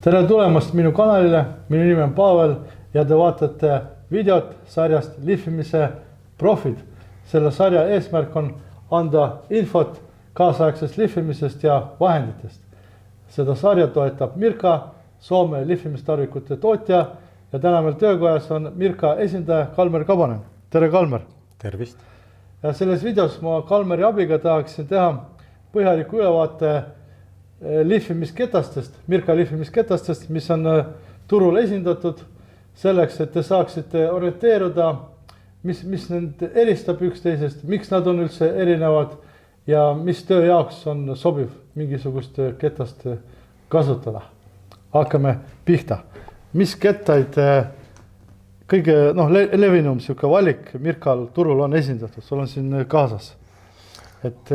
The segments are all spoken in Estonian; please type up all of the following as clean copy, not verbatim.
Tere tulemast minu kanalile, minu nimi on Pavel ja te vaatate videot sarjast Lihvimise profid. Selle sarja eesmärk on anda infot kaasaegsest lihvimisest ja vahenditest. Seda sarja toetab Mirka, Soome lihvimistarvikute tootja ja täna meil töökojas on Mirka esindaja Kalmer Kabanen. Tere Kalmer! Tervist! Ja selles videos ma Kalmeri abiga tahaksin teha põhjaliku ülevaate lihvimisketastest, Mirka lihvimisketastest, mis on turul esindatud selleks, et te saaksite orienteeruda, mis need eristab üksteisest, miks nad on üldse erinevad ja mis töö jaoks on sobiv mingisugust ketast kasutada. Hakkame pihta. Mis kettaid kõige levinum valik Mirkal turul on esindatud? Sul on siin kaasas. Et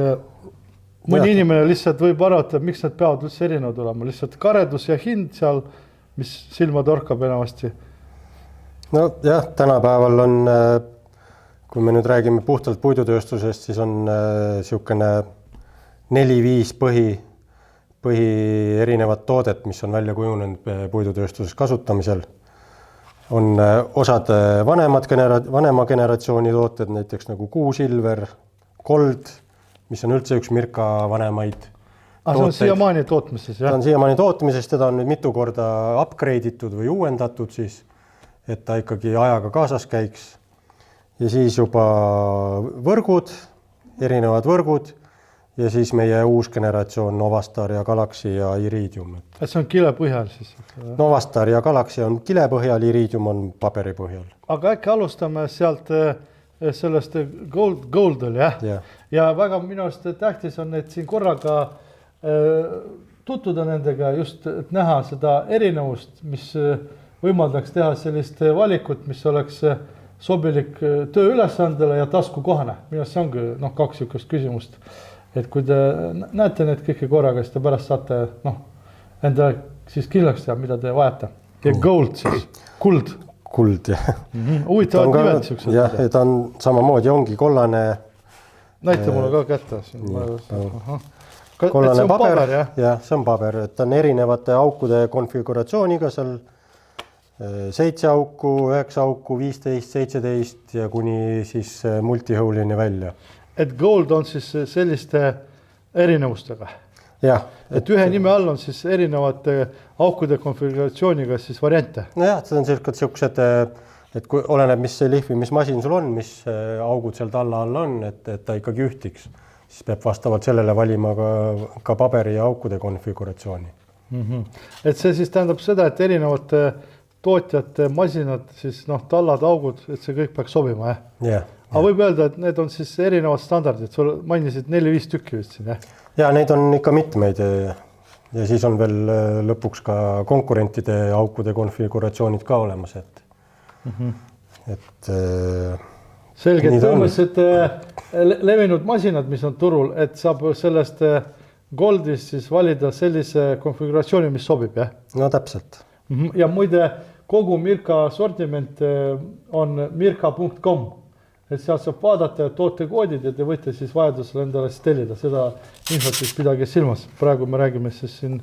mõni inimene lihtsalt võib arvata, miks need peavad üldse erinevad olema. Lihtsalt karedus ja hind seal, mis silma torkab enamasti. No jah, tänapäeval on, kui me nüüd räägime puhtalt puidutööstusest, siis on siukene 4-5 põhi erinevat toodet, mis on välja kujunenud puidutööstuses kasutamisel. On osad vanema generatsiooni tooted, näiteks nagu Kuusilver, Gold, mis on üldse üks Mirka vanemaid tooteid. See on siiamaani tootmises, jah? Ta on siiamaani tootmises, teda on nüüd mitu korda upgrade'itud või uuendatud siis, et ta ikkagi ajaga kaasas käiks. Ja siis juba võrgud, erinevad võrgud ja siis meie uus generatsioon Novastar ja Galaxy ja Iridium. See on kilepõhjal siis? Novastar ja Galaxy on kilepõhjal, Iridium on paberipõhjal. Aga äkki alustame sealt sellest Gold oli, jah? Yeah. Ja väga minu arust tähtis on, et siin korraga tutvuda nendega just, et näha seda erinevust, mis võimaldaks teha sellist valikut, mis oleks sobilik tööülesandele ja taskukohane. Minu arust see ongi kaks sihukest küsimust. Et kui te näete need kõiki korraga, siis te pärast saate enda siis kindlaks teha, mida te vajate. Ja Gold siis, kuld. Kuld, jah. Huvitavad nimed siuksed. Jah, ta on samamoodi, ongi kollane. Näite mulle ka kätte. Kollane paber, jah, see on paber. Ta on erinevate aukude konfiguratsiooniga seal 7 auku, 9 auku, 15, 17 ja kuni siis multihõulini välja. Et Gold on siis selliste erinevustega. Jah. Et ühe nime all on siis erinevate aukude konfiguratsiooniga siis variante. Nojah, see on siuksed, et kui oleneb, mis see lihvimismasin sul on, mis augud seal talla all on, et ta ikkagi ühtiks, siis peab vastavalt sellele valima ka paberi ja aukude konfiguratsiooni. Et see siis tähendab seda, et erinevate tootjate masinad, siis tallad, augud, et see kõik peaks sobima, jah? Jah. Aga võib öelda, et need on siis erinevad standardid, sul mainisid 4-5 tükki vist siin, jah? Ja neid on ikka mitmeid ja siis on veel lõpuks ka konkurentide aukude konfiguratsioonid ka olemas, et selge, et põhimõtteliselt levinud masinad, mis on turul, et saab sellest Goldist siis valida sellise konfiguratsiooni, mis sobib, jah? No täpselt. Ja muide, kogu Mirka sortiment on mirka.com. Et sealt saab vaadata tootekoodid ja te võite siis vajadusel endale tellida. Seda infot siis pidage silmas. Praegu me räägime siis siin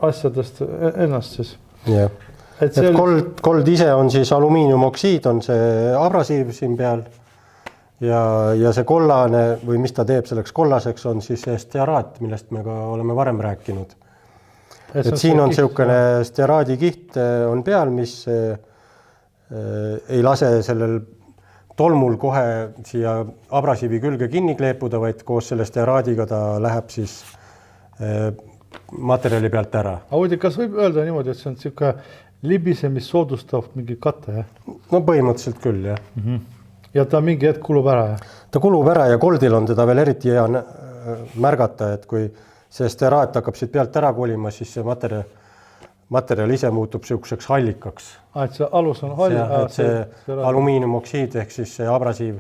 asjadest ennast siis. Yeah. Et Gold ise on siis alumiiniumoksiid, on see abrasiiv siin peal ja see kollane või mis ta teeb selleks kollaseks on siis stearaat, millest me ka oleme varem rääkinud. Et siin on siukene stearaadikiht on peal, mis ei lase sellel tolmul kohe siia abrasiivi külge kinni kleepuda, vaid koos selle stearaadiga ta läheb siis materjali pealt ära. Aga kas võib öelda niimoodi, et see on siuke libisemist soodustav mingi katte, jah? No põhimõtteliselt küll, jah. Ja ta mingi hetk kulub ära, jah? Ta kulub ära ja Goldil on teda veel eriti hea märgata, et kui see stearaat hakkab siit pealt ära kolima, siis see materjal ise muutub siukseks hallikaks. Et see alus on hall? See alumiiniumoksiid ehk siis see abrasiiv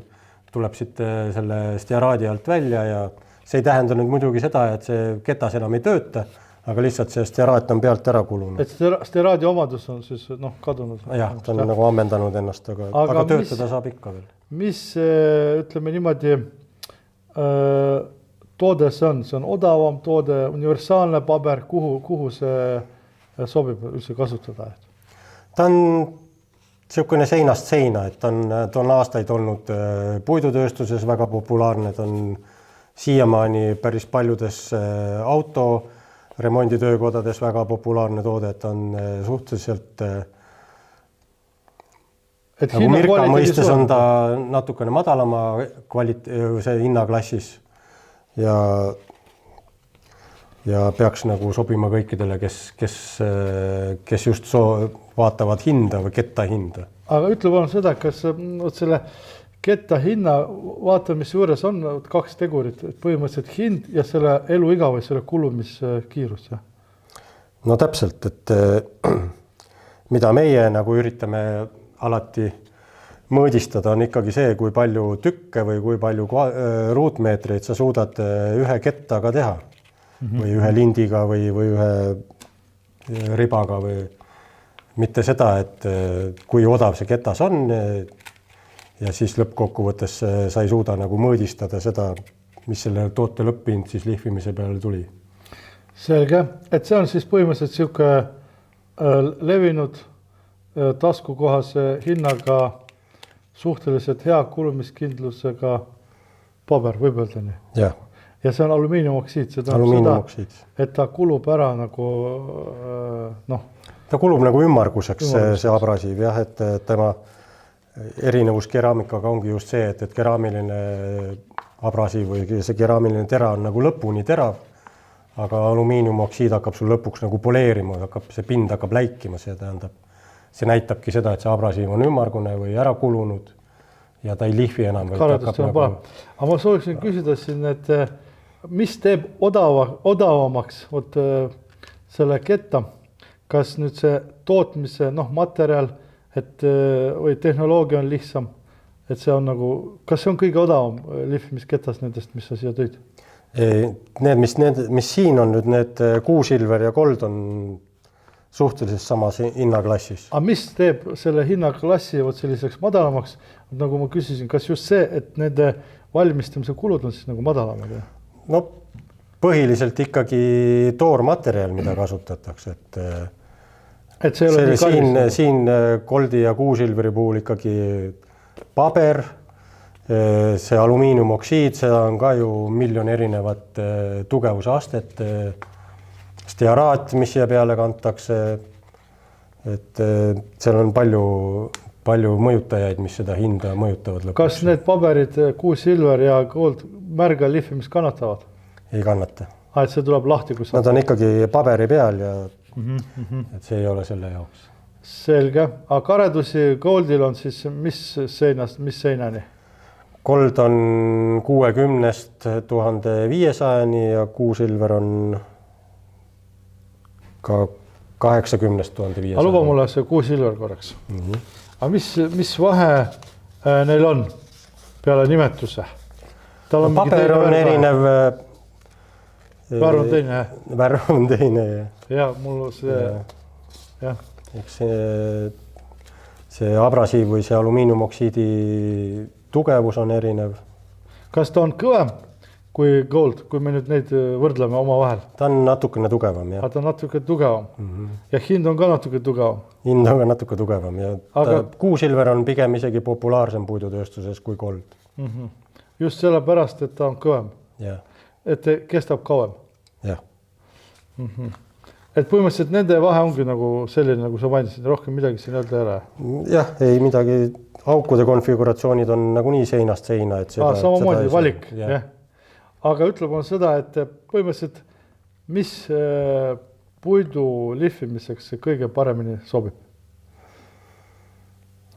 tuleb siit selle stearaadi alt välja ja see ei tähenda nüüd muidugi seda, et see ketas enam ei tööta, aga lihtsalt see stearaat on pealt ära kulunud. Et stearaadi omadus on siis kadunud? Jah, ta on nagu ammendanud ennast, aga töötada saab ikka veel. Mis, ütleme niimoodi, toode see on odavam toode, universaalne paber, kuhu see sobib üldse kasutada? Ta on niisugune seinast seina, et ta on aastaid olnud puidutööstuses väga populaarne, ta on siiamaani päris paljudes autoremonditöökodades väga populaarne toode, et ta on suhteliselt nagu Mirka mõistes on ta natukene madalama see hinnaklassis ja peaks nagu sobima kõikidele, kes just vaatavad hinda või ketta hinda. Aga ütle palun seda, kas selle ketta hinna vaatamise juures on kaks tegurit, põhimõtteliselt hind ja selle eluiga või selle kulumiskiirus? No täpselt, et mida meie nagu üritame alati mõõdistada, on ikkagi see, kui palju tükke või kui palju ruutmeetreid sa suudad ühe kettaga teha või ühe lindiga või ühe ribaga või mitte seda, et kui odav see ketas on ja siis lõppkokkuvõttes sa ei suuda nagu mõõdistada seda, mis selle toote lõpphind siis lihvimise peale tuli. Selge, et see on siis põhimõtteliselt sihuke levinud taskukohase hinnaga suhteliselt hea kulumiskindlusega paber, võib öelda nii. Jah. Ja see on alumiiniumoksiid, see tähendab seda, et ta kulub ära nagu Ta kulub nagu ümmarguseks see abrasiiv, jah, et tema erinevus keraamikaga ongi just see, et keraamiline abrasiiv või see keraamiline tera on nagu lõpuni terav, aga alumiiniumoksiid hakkab sul lõpuks nagu poleerima, see pind hakkab läikima, see tähendab. See näitabki seda, et see abrasiiv on ümmargune või ära kulunud ja ta ei lihvi enam. Aga ma sooviksin küsida siin, et mis teeb odavamaks selle ketta, kas nüüd see tootmise materjal või tehnoloogia on lihtsam, et see on nagu, kas see on kõige odavam lihvimiskettas nendest, mis sa siia tõid? Mis siin on nüüd need kuusilver ja gold on suhteliselt samas hinnaklassis. Aga mis teeb selle hinnaklassi selliseks madalamaks? Nagu ma küsisin, kas just see, et nende valmistamise kulud on siis nagu madalamad? No põhiliselt ikkagi toormaterjal, mida kasutatakse. Et see ei ole nii kallis? Siin goldi ja kuusilveri puhul ikkagi paber, see alumiiniumoksiid, seda on ka ju miljon erinevat tugevuse astet, stearaat, mis siia peale kantakse, et seal on palju mõjutajaid, mis seda hinda mõjutavad lõpuks. Kas need paberid, kuusilver ja gold märga lihvimist kannatavad? Ei kannata. Et see tuleb lahti, kus nad on ikkagi paberi peal ja et see ei ole selle jaoks. Selge. Aga karedusi goldil on siis mis seinast, mis seinani? Gold on 60-st 1500-ni ja kuusilver on ka 80-st 1500. Aga luba mulle see kuusilver korraks. Aga mis vahe neil on peale nimetuse? Paber on erinev. Värv on teine, jah? Värv on teine, jah. Ja, mul see, jah. Eks see abrasiiv või see alumiiniumoksiidi tugevus on erinev. Kas ta on kõvem kui gold, kui me nüüd neid võrdleme oma vahel? Ta on natukene tugevam, jah. Ta on natuke tugevam. Ja hind on ka natuke tugevam? Hind on ka natuke tugevam ja kuusilver on pigem isegi populaarsem puidutööstuses kui gold. Just sellepärast, et ta on kõvem? Jah. Et kestab kauem? Jah. Et põhimõtteliselt nende vahe ongi nagu selline, nagu sa mainisid, rohkem midagi siin öelda ei ole? Jah, ei midagi. Aukude konfiguratsioonid on nagu nii seinast seina. Samamoodi valik, jah. Aga ütleb on seda, et põhimõtteliselt mis puidu lihvimiseks see kõige paremini sobib?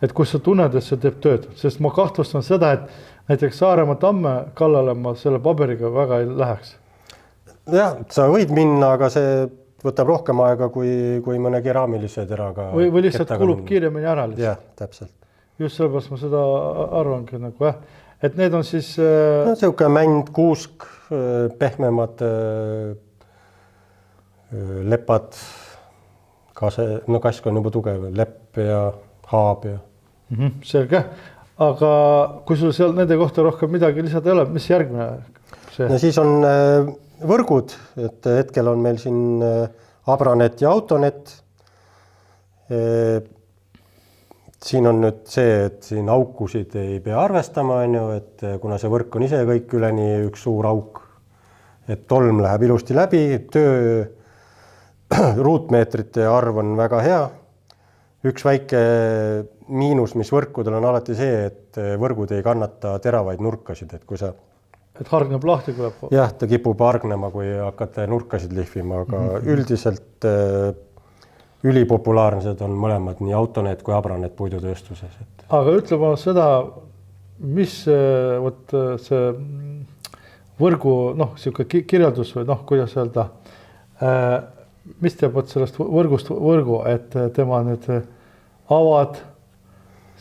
Et kus sa tunned, et see teeb tööd? Sest ma kahtlustan seda, et näiteks Saaremaa tamme kallale ma selle paberiga väga ei läheks. Jah, sa võid minna, aga see võtab rohkem aega kui mõne keraamilise teraga. Või lihtsalt kulub kiiremini ära lihtsalt. Jah, täpselt. Just sellepärast ma seda arvangi nagu, jah. Et need on siis... Siuke mänd, kuusk, pehmemad lepad, kask on juba tugev, lepp ja haab ja... Selge. Aga kui sul seal nende kohta rohkem midagi lisada ei ole, mis järgmine see? Ja siis on võrgud, et hetkel on meil siin Abranet ja Autonet. Siin on nüüd see, et siin aukusid ei pea arvestama, on ju, et kuna see võrk on ise kõik üleni üks suur auk, et tolm läheb ilusti läbi, ruutmeetrite arv on väga hea. Üks väike miinus, mis võrkudel on alati see, et võrgud ei kannata teravaid nurkasid, et kui sa et hargneb lahti tuleb. Jah, ta kipub hargnema, kui hakkate nurkasid lihvima, aga üldiselt ülipopulaarsed on mõlemad, nii Autonet kui Abranet puidutööstuses. Aga ütleme seda, mis see võrgu, siuke kirjeldus või kuidas öelda, mis teeb sellest võrgust võrgu, et tema nüüd avad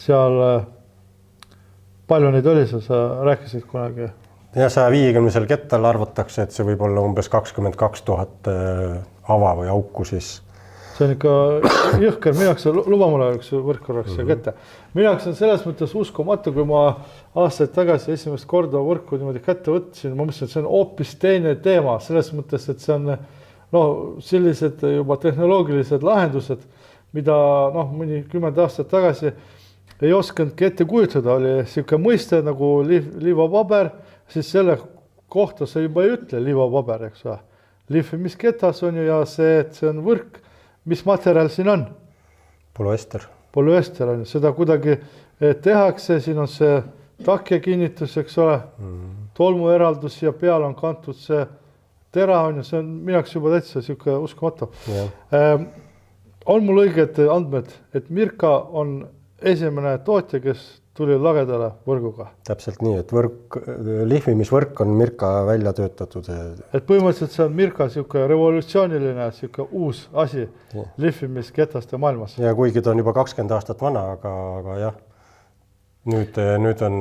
seal, palju neid oli, sa rääkisid kunagi? Ja 150 kettal arvatakse, et see võib olla umbes 22 000 ava või auku siis. See on ikka jõhker, minaks luba mulle üks võrk korraks kätte. Minaks on selles mõttes uskumatu, kui ma aastaid tagasi esimest korda võrku niimoodi kätte võtsin, ma mõtlesin, et see on hoopis teine teema, selles mõttes, et see on sellised juba tehnoloogilised lahendused, mida mõni 10 aastat tagasi ei oskanudki ette kujutada, oli siuke mõiste nagu liivapaber, siis selle kohta sa juba ei ütle liivapaber, eks ole. Lihvimisketas on ju ja see, et see on võrk, mis materjal siin on? Polüester. Polüester on ju, seda kuidagi tehakse, siin on see takja kinnitus, eks ole, tolmueraldus ja peal on kantud see tera on ju, see on minaks juba täitsa siuke uskumatu. On mul õiged andmed, et Mirka on esimene tootja, kes tuli lagedale võrguga. Täpselt nii, et lihvimisvõrk on Mirka välja töötatud. Et põhimõtteliselt see on Mirka siuke revolutsiooniline, siuke uus asi lihvimisketaste maailmas. Ja kuigi ta on juba 20 aastat vana, aga jah, nüüd on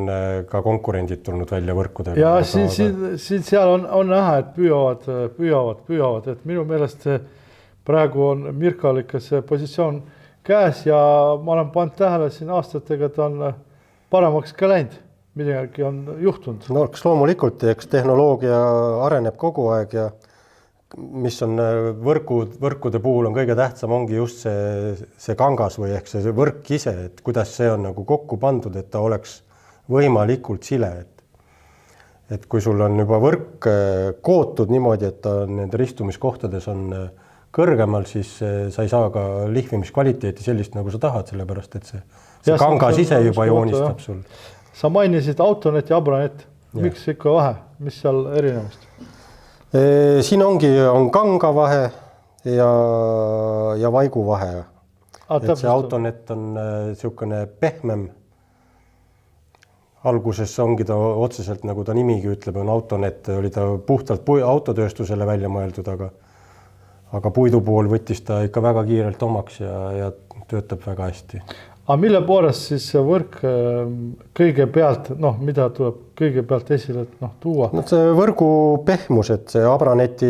ka konkurendid tulnud välja võrkudega. Ja siin seal on näha, et püüavad, et minu meelest praegu on Mirkal ikka see positsioon käes ja ma olen pannud tähele siin aastatega, ta on paremaks ka läinud, midagi on juhtunud. No eks loomulikult, eks tehnoloogia areneb kogu aeg ja mis on võrkude puhul on kõige tähtsam, ongi just see kangas või ehk see võrk ise, et kuidas see on nagu kokku pandud, et ta oleks võimalikult sile. Et kui sul on juba võrk kootud niimoodi, et ta nende ristumiskohtades on kõrgemal, siis sa ei saa ka lihvimiskvaliteeti sellist, nagu sa tahad, sellepärast, et see kangas ise juba joonistab sul. Sa mainisid Autonet ja Abranet. Miks ikka vahe? Mis seal erinevust? Siin on kanga vahe ja vaigu vahe. Et see Autonet on siukene pehmem. Alguses ongi ta otseselt, nagu ta nimigi ütleb, on Autonet, oli ta puhtalt autotööstusele välja mõeldud, aga puidu pool võttis ta ikka väga kiirelt omaks ja töötab väga hästi. Aga mille poolest siis see võrk kõigepealt, mida tuleb kõigepealt esile tuua? No see võrgu pehmus, et see Abraneti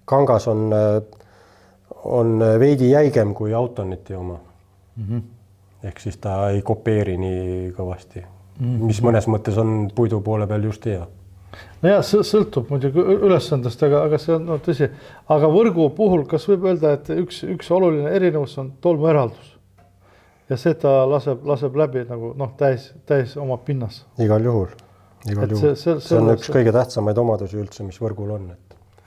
kangas on veidi jäigem kui Autoneti oma. Ehk siis ta ei kopeeri nii kõvasti, mis mõnes mõttes on puidu poole peal just hea. No ja sõltub muidugi ülesandest, aga see on tõsi. Aga võrgu puhul, kas võib öelda, et üks oluline erinevus on tolmueraldus? Ja see ta laseb läbi nagu täis oma pinnas. Igal juhul. See on üks kõige tähtsamaid omadusi üldse, mis võrgul on.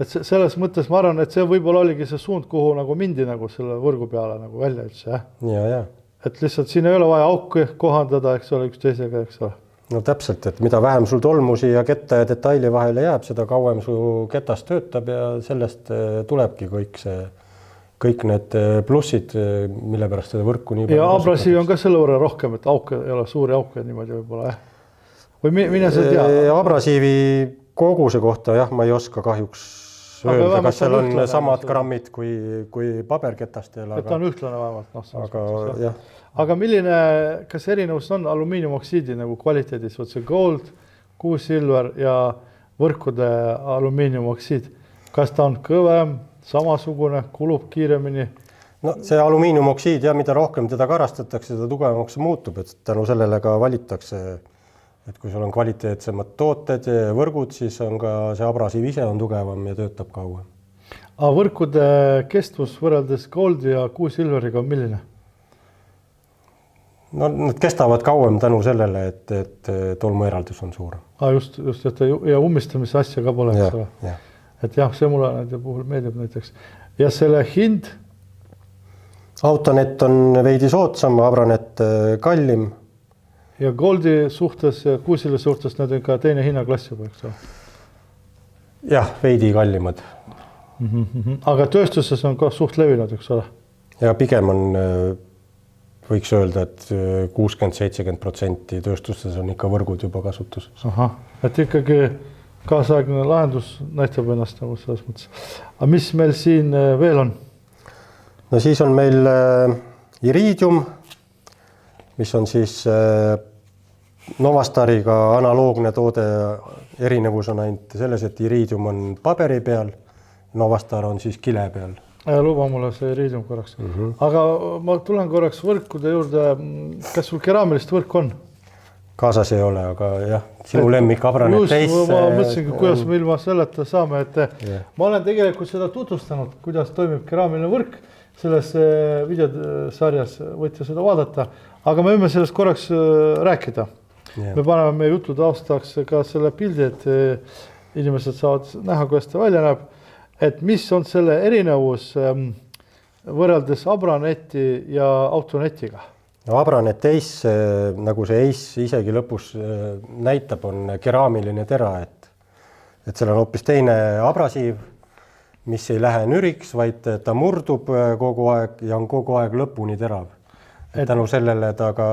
Et selles mõttes ma arvan, et see võib-olla oligi see suund, kuhu nagu mindi nagu selle võrgu peale nagu välja üldse. Ja. Et lihtsalt siin ei ole vaja auku kohandada, eks ole, üks teisega, eks ole. No täpselt, et mida vähem sul tolmusi ja ketta ja detaili vahele jääb, seda kauem su ketas töötab ja sellest tulebki kõik need plussid, mille pärast seda võrku nii palju. Ja abrasiivi on ka selle võrra rohkem, et auke ei ole suuri auke niimoodi võib-olla. Või mine sa tea? Abrasiivi koguse kohta ma ei oska kahjuks öelda, kas seal on samad grammid kui paberketastel. Et ta on ühtlane vähemalt. Aga milline, kas erinevus on alumiiniumoksiidi nagu kvaliteedis? See gold, kuusilver ja võrkude alumiiniumoksiid. Kas ta on kõvem, samasugune, kulub kiiremini? No see alumiiniumoksiid, mida rohkem teda karastatakse, seda tugevamaks muutub, et tänu sellele ka valitakse, et kui sul on kvaliteetsemad tooted ja võrgud, siis on ka see abrasiiv ise on tugevam ja töötab kauem. Aga võrkude kestvus võrreldes Goldi ja Q-Silveriga on milline? No nad kestavad kauem tänu sellele, et tolmueraldus on suurem. Just, ja ummistamise asja ka pole. Et jah, see mulle nende puhul meeldib näiteks. Ja selle hind? Autonet on veidi soodsam, Abranet kallim. Ja Goldi suhtes ja Q-Silveri suhtes need on ka teine hinnaklass juba, eks ole? Jah, veidi kallimad. Aga tööstuses on ka suht levinud, eks ole? Ja pigem on, võiks öelda, et 60-70% tööstuses on ikka võrgud juba kasutuses. Et ikkagi kaasaegne lahendus näitab ennast nagu selles mõttes. Aga mis meil siin veel on? No siis on meil Iridium, mis on siis Novastariga analoogne toode. Erinevus on ainult selles, et Iridium on paberi peal, Novastar on siis kile peal. Luba mulle see Iridium korraks. Aga ma tulen korraks võrkude juurde. Kas sul keraamilist võrk on? Kaasas ei ole, aga jah, sinu lemmik Abranet teis. Ma mõtlesin, kuidas me ilma selleta saame, et ma olen tegelikult seda tutvustanud, kuidas toimib keraamiline võrk selles videosarjas, võite seda vaadata, aga me võime sellest korraks rääkida. Me paneme meie jutu taustaks ka selle pildi, et inimesed saavad näha, kuidas ta välja näeb, et mis on selle erinevus võrreldes Abraneti ja Autonetiga. No Abranet Ace, nagu see Ace isegi lõpus näitab, on keraamiline tera, et seal on hoopis teine abrasiiv, mis ei lähe nüriks, vaid ta murdub kogu aeg ja on kogu aeg lõpuni terav. Tänu sellele ta ka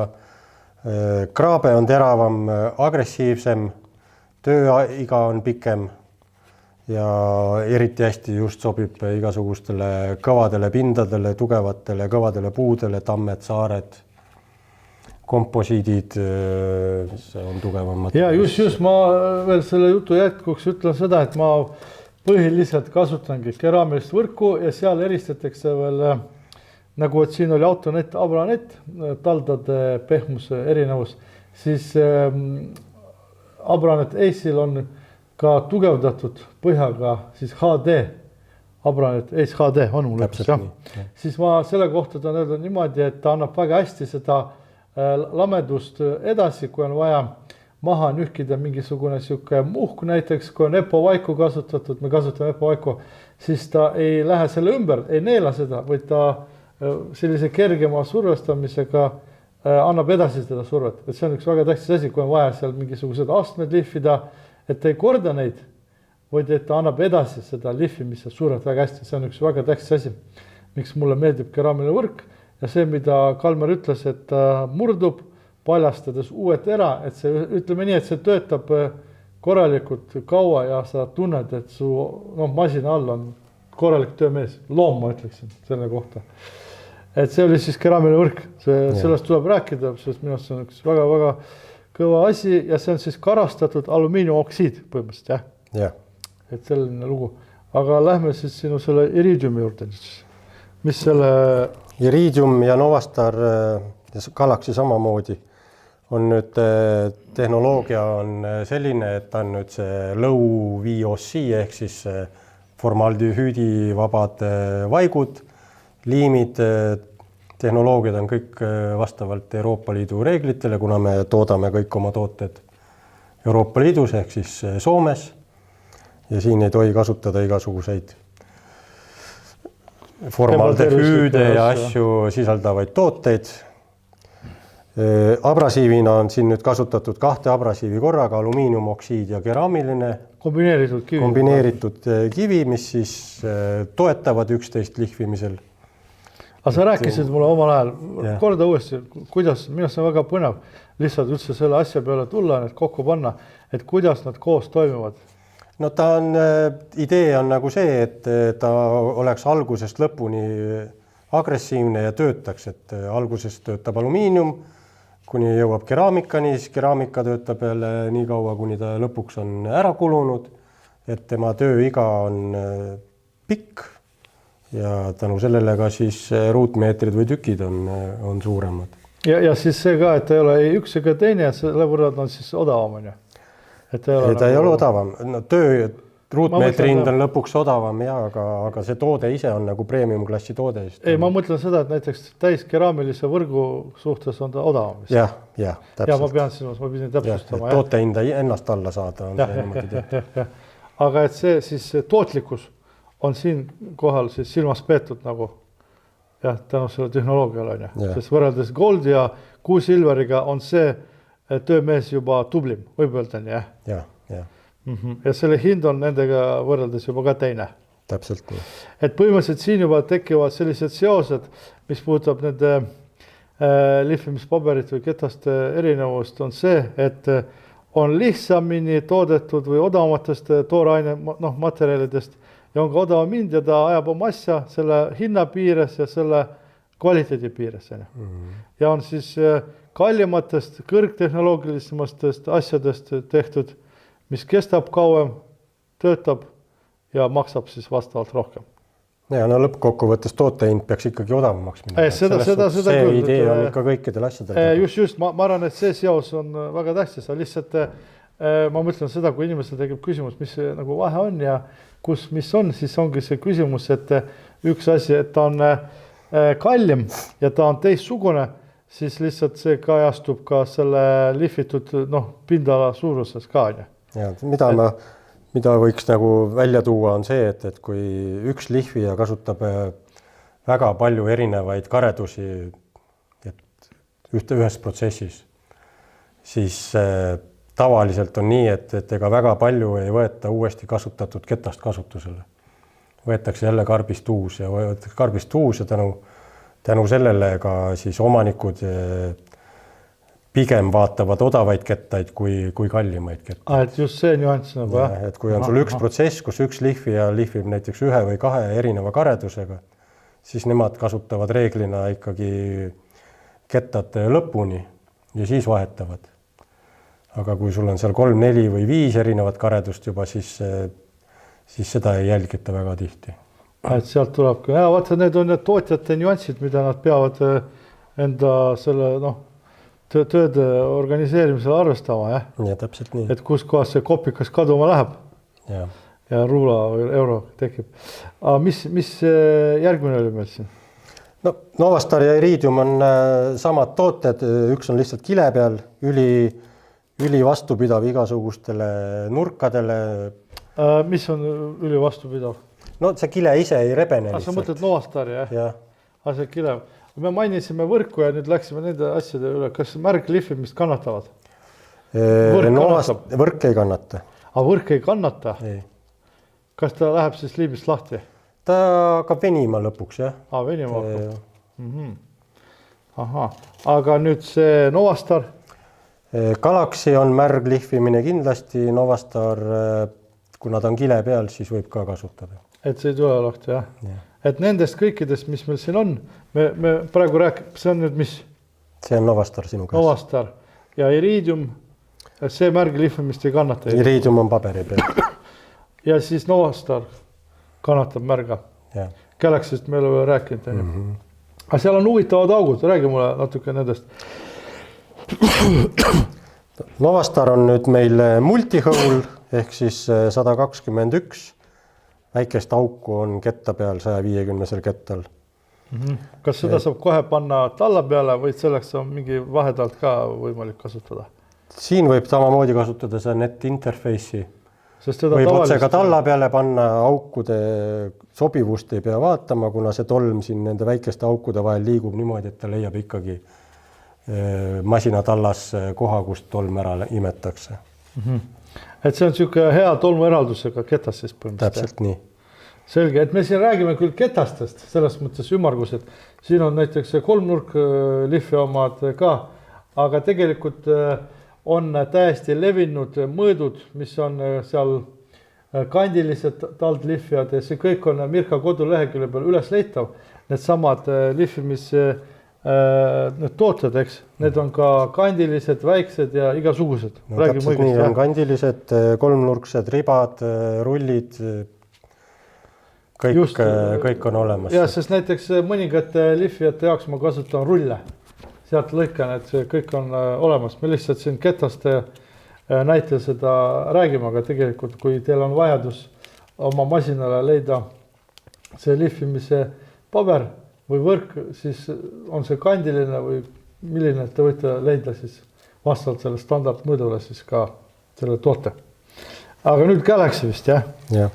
kraabe on teravam, agressiivsem, tööiga on pikem ja eriti hästi just sobib igasugustele kõvadele pindadele, tugevatele, kõvadele puudele, tammed, saared, komposiidid, mis on tugevamad. Ja just ma veel selle jutu jätkuks ütlen seda, et ma põhiliselt kasutangi keraamilist võrku ja seal eristatakse veel, nagu et siin oli Autonet, Abranet, taldade pehmuse erinevus, siis Abranet Ace'il on ka tugevdatud põhjaga siis HD, Abranet Ace HD on mul lõpus, jah. Siis ma selle kohta tahan öelda niimoodi, et ta annab väga hästi seda lamedust edasi, kui on vaja maha nühkida mingisugune siuke muhk näiteks, kui on EPO vaiku kasutatud, me kasutame EPO vaiku, siis ta ei lähe selle ümber, ei neela seda, vaid ta sellise kergema survestamisega annab edasi seda survet. Et see on üks väga tähtis asi, kui on vaja seal mingisugused astmed lihvida, et ei korda neid, vaid et ta annab edasi seda lihvimist ja survet väga hästi. See on üks väga tähtis asi, miks mulle meeldib keraamiline võrk ja see, mida Kalmer ütles, et ta murdub, paljastades uue tera, et see, ütleme nii, et see töötab korralikult kaua ja sa tunned, et su masina all on korralik töömees, loom ma ütleksin selle kohta. Et see oli siis keraamiline võrk, sellest tuleb rääkida, sest minu arust see on üks väga-väga kõva asi ja see on siis karastatud alumiiniumoksiid põhimõtteliselt, jah? Et selline lugu. Aga lähme siis sinu selle Iridiumi juurde. Mis selle... Iridium ja Novastar ja Galaxy samamoodi on nüüd tehnoloogia on selline, et on nüüd see low VOC ehk siis formaldehüüdi vabad vaigud, liimid, tehnoloogiad on kõik vastavalt Euroopa Liidu reeglitele, kuna me toodame kõik oma tooted Euroopa Liidus ehk siis Soomes ja siin ei tohi kasutada igasuguseid formaldehüüde ja asju sisaldavaid tooteid. Abrasiivina on siin nüüd kasutatud 2 abrasiivi korraga, alumiiniumoksiid ja keraamiline kombineeritud kivi, mis siis toetavad üksteist lihvimisel. Aga sa rääkisid mulle omal ajal, korda uuesti, kuidas, minu arust on väga põnev lihtsalt üldse selle asja peale tulla, need kokku panna, et kuidas nad koos toimivad. No ta on, idee on nagu see, et ta oleks algusest lõpuni agressiivne ja töötaks, et algusest töötab alumiinium, kuni jõuab keraamikani, siis keraamika töötab jälle nii kaua, kuni ta lõpuks on ära kulunud, et tema tööiga on pikk ja tänu sellele ka siis ruutmeetrid või tükid on suuremad. Ja siis see ka, et ta ei ole ei üks ega teine, selle võrrad on siis odavam, on ju? Ta ei ole odavam. No, ruutmeetri hind on lõpuks odavam ja, aga see toode ise on nagu premium klassi toode. Ei, ma mõtlen seda, et näiteks täiskeraamilise võrgu suhtes on ta odavam. Jah, täpselt. Ja ma pean sinus, ma pidin täpsustama. Toote hinda ennast alla saada on see niimoodi tehtud. Aga et see siis tootlikkus on siin kohal siis silmas peetud nagu tänu selle tehnoloogiale on ju. Sest võrreldes Gold ja Q-Silveriga on see töömees juba tublim, võib öelda nii, jah? Ja. Ja selle hind on nendega võrreldes juba ka teine. Täpselt nii. Et põhimõtteliselt siin juba tekivad sellised seosed, mis puudutab nende lihvimispaberit või ketaste erinevust, on see, et on lihtsamini toodetud või odavamatest tooraine materjalidest ja on ka odavam hind ja ta ajab oma asja selle hinna piires ja selle kvaliteedi piires. Ja on siis kallimatest, kõrgtehnoloogilisemastest asjadest tehtud, mis kestab kauem, töötab ja maksab siis vastavalt rohkem. Ja no lõppkokkuvõttes tootehind peaks ikkagi odavamaks minna. See idee on ikka kõikidel asjadel. Just, ma arvan, et see seos on väga tähtis. Lihtsalt ma mõtlen seda, kui inimesel tekib küsimus, mis nagu vahe on ja mis on, siis ongi see küsimus, et üks asi, et ta on kallim ja ta on teistsugune, siis lihtsalt see kajastub ka selle lihvitud pindala suuruses ka. Ja, mida võiks nagu välja tuua on see, et kui üks lihvija kasutab väga palju erinevaid karedusi ühes protsessis, siis tavaliselt on nii, et ega väga palju ei võeta uuesti kasutatud ketast kasutusele. Võetakse jälle karbist uus ja tänu sellele ka siis omanikud pigem vaatavad odavaid kettaid kui kallimaid kettaid. Et just see nüanss nagu, jah? Et kui on sul üks protsess, kus üks lihvija lihvib näiteks 1 või 2 erineva karedusega, siis nemad kasutavad reeglina ikkagi kettad lõpuni ja siis vahetavad. Aga kui sul on seal 3, 4 või 5 erinevat karedust juba, siis seda ei jälgita väga tihti. Et sealt tulebki. Ja vaata, need on need tootjate nüansid, mida nad peavad enda selle, tööde organiseerimisel arvestama, jah? Ja täpselt nii. Et kus kohas see kopikas kaduma läheb ja ruula või euro tekib. Aga mis järgmine oli meil siin? No, Novastar ja Iridium on samad tooted, üks on lihtsalt kile peal, üli vastupidav igasugustele nurkadele. Mis on üli vastupidav? No see kile ise ei rebene lihtsalt. Sa mõtled Novastari, jah? Jah. See kile. Me mainisime võrku ja nüüd läksime nende asjade üle. Kas märglihvimist kannatavad? Võrk ei kannata. Aga võrk ei kannata? Ei. Kas ta läheb siis liibist lahti? Ta hakkab venima lõpuks, jah. Venima hakkab. Aha. Aga nüüd see Novastar? Galaxy on märglihvimine kindlasti. Novastar, kuna ta on kile peal, siis võib ka kasutada. Et see ei tule lahti, jah? Et nendest kõikidest, mis meil siin on, me praegu räägime, see on nüüd mis? See on Novastar sinu käes. Novastar ja Iridium, see märglihvimist ei kannata. Iridium on paberi peal. Ja siis Novastar kannatab märga. Galaxy'st me ei ole rääkinud. Aga seal on huvitavad augud, räägi mulle natuke nendest. Novastar on nüüd meil multihõul ehk siis 121. Väikest auku on ketta peal 150 kettal. Kas seda saab kohe panna talla peale või selleks on mingi vahetalt ka võimalik kasutada? Siin võib samamoodi kasutada see net interface'i. Võib otse ka talla peale panna, aukude sobivust ei pea vaatama, kuna see tolm siin nende väikeste aukude vahel liigub niimoodi, et ta leiab ikkagi masinatallas koha, kust tolm ära imetakse. Et see on niisugune hea tolmueraldusega ketas siis põhimõtteliselt. Täpselt nii. Selge, et me siin räägime küll ketastest, selles mõttes ümmargus, et siin on näiteks kolmnurk lihvi omad ka, aga tegelikult on täiesti levinud mõõdud, mis on seal kandilised taldlihvijad ja see kõik on Mirka kodulehekülje peal üles leitav. Need samad lihvimis need tooted, eks, need on ka kandilised, väiksed ja igasugused. No, täpselt nii on kandilised, kolmnurksed, ribad, rullid, kõik on olemas. Ja, sest näiteks mõningate lihvijate jaoks ma kasutan rulle. Sealt lõikan, et see kõik on olemas. Me lihtsalt siin ketaste näitel seda räägime, aga tegelikult kui teil on vajadus oma masinale leida see lihvimise paber või võrk, siis on see kandiline või milline, et te võite leida siis vastavalt selle standardmõõdule siis ka selle toote. Aga nüüd Galaxy vist, jah? Jah.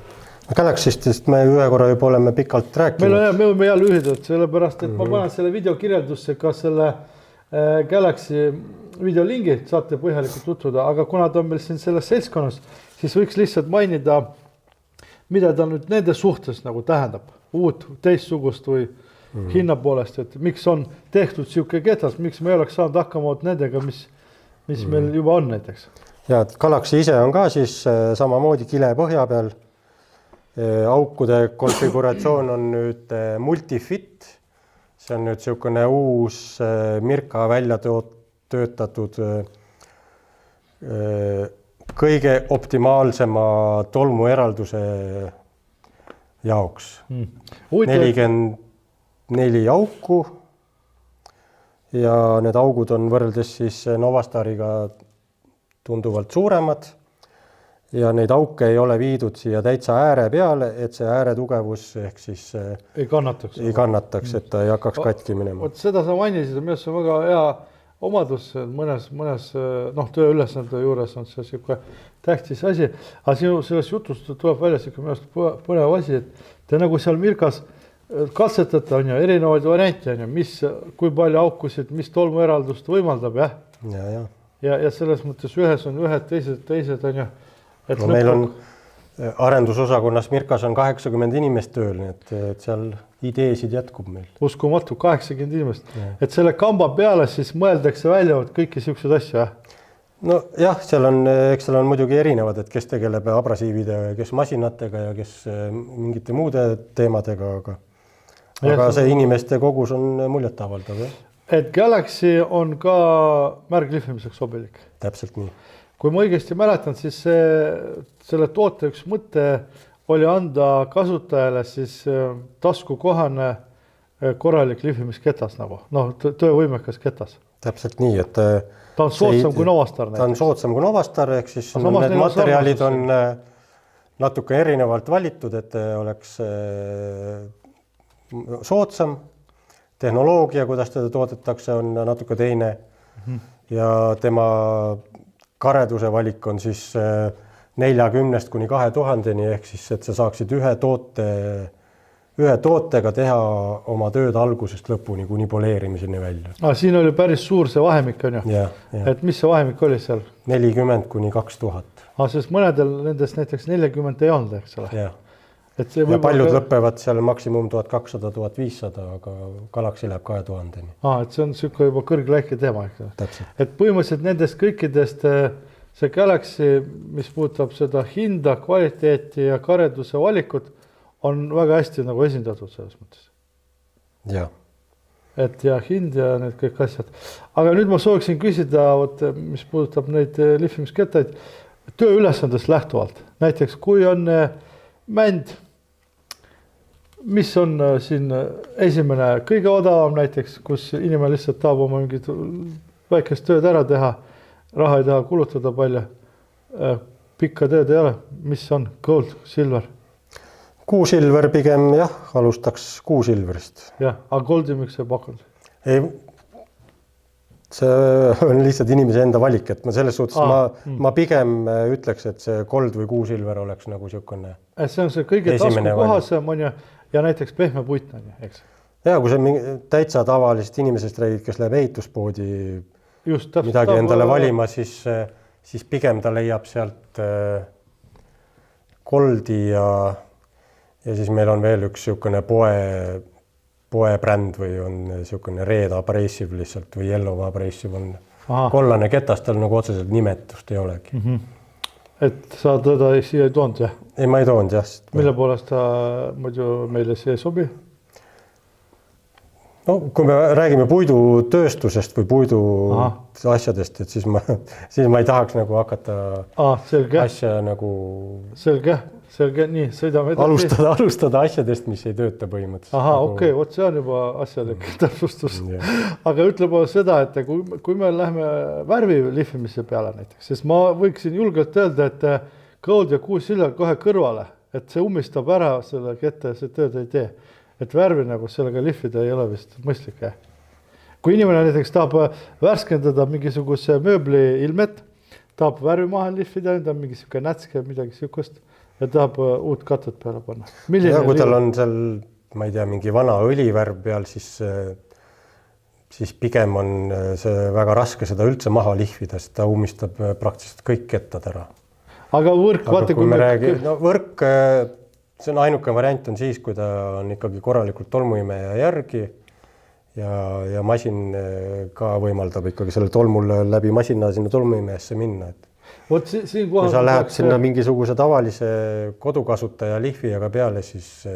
Galaxy'st me ühe korra juba oleme pikalt rääkinud. Me võime jälle lühidalt, sellepärast, et ma panen selle video kirjeldusse ka selle Galaxy videolingi, saate põhjalikult tutvuda, aga kuna ta on meil siin selles seltskonnas, siis võiks lihtsalt mainida, mida ta nüüd nende suhtes nagu tähendab, uut teistsugust või hinna poolest, et miks on tehtud siuke ketas, miks me ei oleks saanud hakkama nendega, mis meil juba on näiteks. Ja, Galaxy ise on ka siis samamoodi kile põhja peal. Aukude konfiguratsioon on nüüd multifit. See on nüüd siukene uus Mirka välja töötatud kõige optimaalsema tolmueralduse jaoks. 44 auku ja need augud on võrreldes siis Novastariga tunduvalt suuremad ja neid auke ei ole viidud siia täitsa ääre peale, et see ääre tugevus ehk siis ei kannataks, et ta ei hakkaks katki minema. Seda sa mainisid, mis on väga hea omadus, mõnes tööülesande juures on see siuke tähtis asi, aga sinu sellest jutust tuleb välja siuke mõnest põnev asi, et te nagu seal Mirkas katsetate on ju erinevaid variante, kui palju aukusid, mis tolmueraldust võimaldab, jah? Ja selles mõttes ühes on ühed, teised on ju. No meil on arendusosakonnas Mirkas on 80 inimest tööl, et seal ideesid jätkub meil. Uskumatu, 80 inimest. Ja. Et selle kamba peale siis mõeldakse välja kõiki siuksed asju, jah? No jah, eks seal on muidugi erinevad, et kes tegeleb abrasiivide, kes masinatega ja kes mingite muude teemadega, aga see inimeste kogus on muljetavaldav, jah? Et Galaxy on ka märglihvimiseks sobilik. Täpselt nii. Kui ma õigesti mäletan, siis selle toote üks mõte oli anda kasutajale siis taskukohane korralik lihvimisketas nagu, töövõimekas ketas. Täpselt nii, et ta on soodsam kui Novastar. Ta on soodsam kui Novastar, ehk siis need materjalid on natuke erinevalt valitud, et oleks soodsam. Tehnoloogia, kuidas teda toodetakse, on natuke teine ja tema kareduse valik on siis 40 kuni 2000 ehk siis, et sa saaksid ühe tootega teha oma tööd algusest lõpuni kuni poleerimiseni välja. Siin oli päris suur see vahemik on ju. Ja. Et mis see vahemik oli seal? 40 kuni 2000. Sest mõnedel nendest näiteks 40 ei olnud, eks ole. Ja. Ja paljud lõppevad seal maksimum 1200-1500, aga Galaxy läheb 2000-ni. Et see on siuke juba kõrgläike teema. Täpselt. Et põhimõtteliselt nendest kõikidest see Galaxy, mis puudutab seda hinda, kvaliteeti ja kareduse valikut, on väga hästi nagu esindatud selles mõttes. Ja. Et ja hind ja need kõik asjad. Aga nüüd ma sooviksin küsida, mis puudutab neid lihvimiskettaid, tööülesandest lähtuvalt. Näiteks, kui on mänd, mis on siin esimene kõige odavam näiteks, kus inimene lihtsalt tahab oma mingid väikest tööd ära teha, raha ei taha kulutada palju, pikka tööd ei ole, mis on gold, silver? Kuusilver pigem jah, alustaks kuusilverist. Jah, aga goldi miks ei pakkunud? Ei, see on lihtsalt inimese enda valik, et ma selles suhtes ma pigem ütleks, et see gold või kuusilver oleks nagu siukene. See on see kõige taskukohasem on ja näiteks pehme puit on, eks? Ja, kui see täitsa tavalisest inimesest räägid, kes läheb ehituspoodi midagi endale valima, siis pigem ta leiab sealt goldi ja siis meil on veel üks siukene poebränd või on siukene Red Abrasive lihtsalt või Yellow Abrasive on kollane ketas, tal nagu otseselt nimetust ei olegi. Et sa teda siia ei toonud, jah? Ei, ma ei toonud, jah. Mille poolest ta muidu meile siia ei sobi? No, kui me räägime puidutööstusest või puidu asjadest, et siis ma ei tahaks nagu hakata asja nagu... Selge, nii, sõidame alustada asjadest, mis ei tööta põhimõtteliselt. Okei, see on juba asjalik täpsustus. Aga ütleme seda, et kui me läheme värvi lihvimise peale näiteks, siis ma võiksin julgelt öelda, et gold ja kuusilver kohe kõrvale, et see ummistab ära selle kette ja see tööd ei tee. Et värvi nagu sellega lihvida ei ole vist mõistlik. Kui inimene näiteks tahab värskendada mingisuguse mööbli ilmet, tahab värvi maha lihvida, ta on mingi siuke nätske, midagi siukest ja tahab uut katet peale panna. Ja kui tal on seal, ma ei tea, mingi vana õlivärv peal, siis pigem on see väga raske seda üldse maha lihvida, sest ta ummistab praktiliselt kõik kettad ära. Aga võrk, vaata, kui me räägime, no võrk, see on ainuke variant on siis, kui ta on ikkagi korralikult tolmuimeja järgi ja masin ka võimaldab ikkagi selle tolmul läbi masina sinna tolmuimejasse minna. Vot siin kui sa lähed sinna mingisuguse tavalise kodukasutaja lihvijaga peale, siis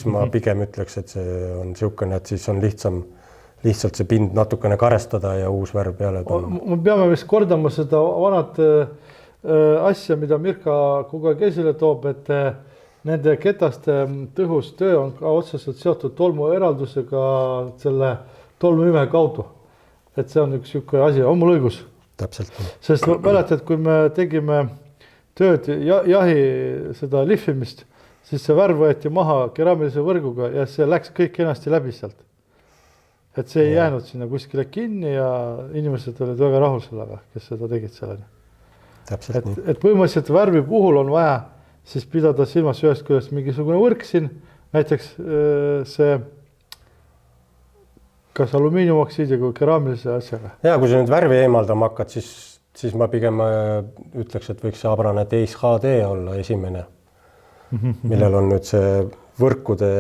ma pigem ütleks, et see on siukene, et siis on lihtsalt see pind natukene karestada ja uus värv peale panna. Me peame vist kordama seda vanat asja, mida Mirka kogu aeg esile toob, et nende ketaste tõhus töö on ka otseselt seotud tolmu eraldusega selle tolmuime kaudu. Et see on üks siuke asi, on mul õigus? Täpselt. Sest mäletad, kui me tegime tööd jahi seda lihvimist, siis see värv võeti maha keraamilise võrguga ja see läks kõik enasti läbi sealt. Et see ei jäänud sinna kuskile kinni ja inimesed olid väga rahul sellega, kes seda tegid selleni. Et põhimõtteliselt värvi puhul on vaja siis pidada silmas ühest küljest mingisugune võrk siin, näiteks see kas alumiiniumoksiidi kui keraamilise asjaga. Ja kui sa nüüd värvi eemaldama hakkad, siis ma pigem ütleks, et võiks see Abrane Ace HD olla esimene, millel on nüüd see võrkude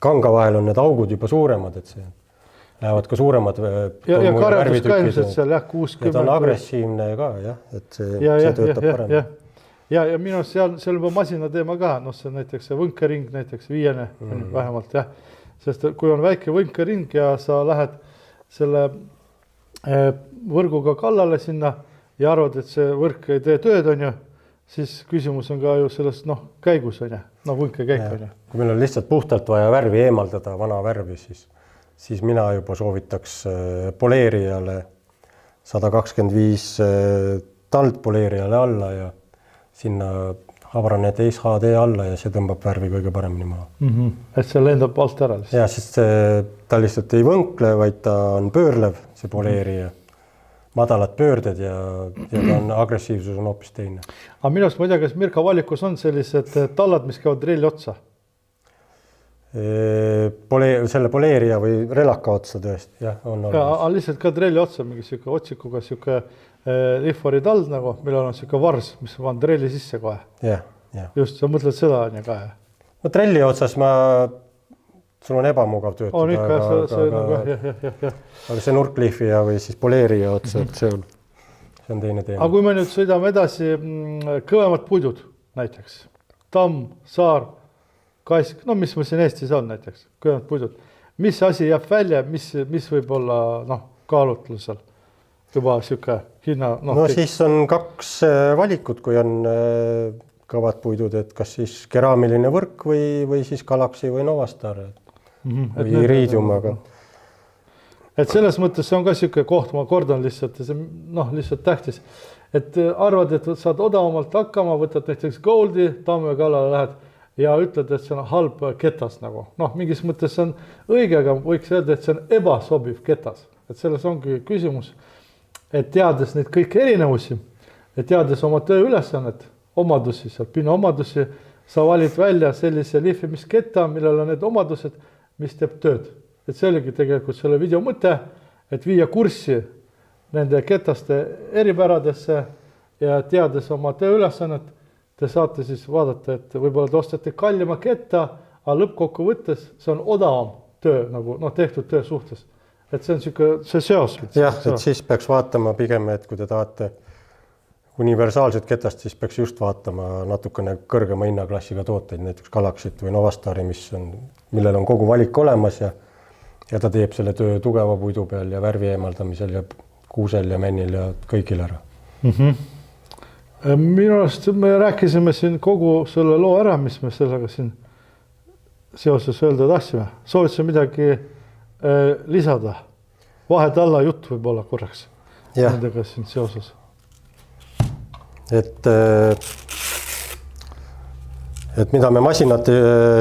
kanga vahel on need augud juba suuremad, et see lähevad ka suuremad ja karjandus ka ilmselt seal 60. Ta on agressiivne ka, et see töötab paremini. Ja minu seal juba masina teema ka, see näiteks see võnkering näiteks 5 vähemalt, sest kui on väike võnkering ja sa lähed selle võrguga kallale sinna ja arvad, et see võrk ei tee tööd, on ju, siis küsimus on ka ju sellest käigus, on ju, võnke käik, on ju. Kui meil on lihtsalt puhtalt vaja värvi eemaldada, vana värvi, siis mina juba soovitaks poleerijale 125 tald poleerijale alla ja sinna Abrane Ace HD alla ja see tõmbab värvi kõige paremini maha. Et see lendab alt ära lihtsalt? Ja, sest ta lihtsalt ei võnkle, vaid ta on pöörlev, see poleerija. Madalad pöörded ja ta on agressiivsus on hoopis teine. Aga minust ma ei tea, kas Mirka valikus on sellised tallad, mis käivad relli otsa? Selle poleerija või relaka otsa tõesti, jah, on olemas. Ja lihtsalt ka trelli otsa mingi siuke otsikuga siuke lihvari tald nagu, millel on siuke vars, mis on trelli sisse kohe. Ja. Just, sa mõtled seda on ju ka. No trelli otsas sul on ebamugav töötada. On ikka, aga see nurklihvija või siis poleerija otsa, see on teine teema. Aga kui me nüüd sõidame edasi kõvemad puidud näiteks, tamm, saar, kask, mis meil siin Eestis on näiteks, kõvemad puidud. Mis asi jääb välja, mis võib olla kaalutlusel juba siuke hinna? Siis on 2 valikut, kui on kõvad puidud, et kas siis keraamiline võrk või siis Galaxy või Novastar või Iridium, aga... Et selles mõttes see on ka siuke koht, ma kordan lihtsalt, see lihtsalt tähtis, et arvad, et saad odavamalt hakkama, võtad näiteks Goldi, tamme kallale lähed ja ütled, et see on halb ketas nagu. Mingis mõttes see on õige, aga võiks öelda, et see on ebasobiv ketas. Et selles ongi küsimus, et teades neid kõiki erinevusi, et teades oma töö ülesannet, omadusi, seal pinna omadusi, sa valid välja sellise lihvimisketta, millel on need omadused, mis teeb tööd. Et see oligi tegelikult selle video mõte, et viia kurssi nende ketaste eripäradesse ja teades oma töö ülesannet, te saate siis vaadata, et võib-olla te ostate kallima ketta, aga lõppkokku võttes see on odavam töö, nagu tehtud töö suhtes. Et see on see seos. Jah, et siis peaks vaatama pigem, et kui te tahate universaalset ketast, siis peaks just vaatama natukene kõrgema hinnaklassiga tooteid, näiteks Galaxyt või Novastari, millel on kogu valik olemas ja ta teeb selle töö tugeva puidu peal ja värvi eemaldamisel ja kuusel ja männil ja kõigil ära. Minu arust me rääkisime siin kogu selle loo ära, mis me sellega siin seoses öelda tahtsime. Soovitakse midagi lisada. Vahed alla jutt võib olla korraks nendega siin seoses. Et et mida me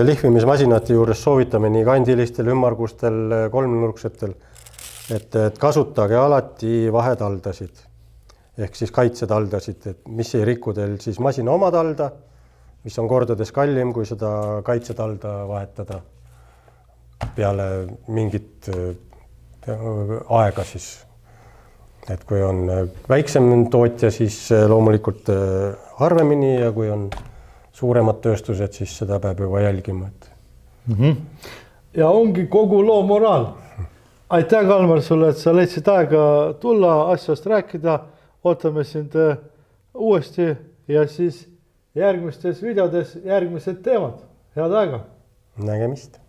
lihvimismasinate juures soovitame nii kandilistel, ümmargustel, kolmnurksetel, et kasutage alati vahetaldasid ehk siis kaitsetaldasid, et mis ei riku teil siis masina oma talda, mis on kordades kallim, kui seda kaitsetalda vahetada peale mingit aega siis. Et kui on väiksem tootja, siis loomulikult harvemini ja kui on suuremad tööstused, siis seda peab juba jälgima. Ja ongi kogu loo moraal. Aitäh, Kalmar, sulle, et sa leidsid aega tulla asjast rääkida. Ootame sind uuesti ja siis järgmistes videodes järgmised teemad. Head aega! Nägemist!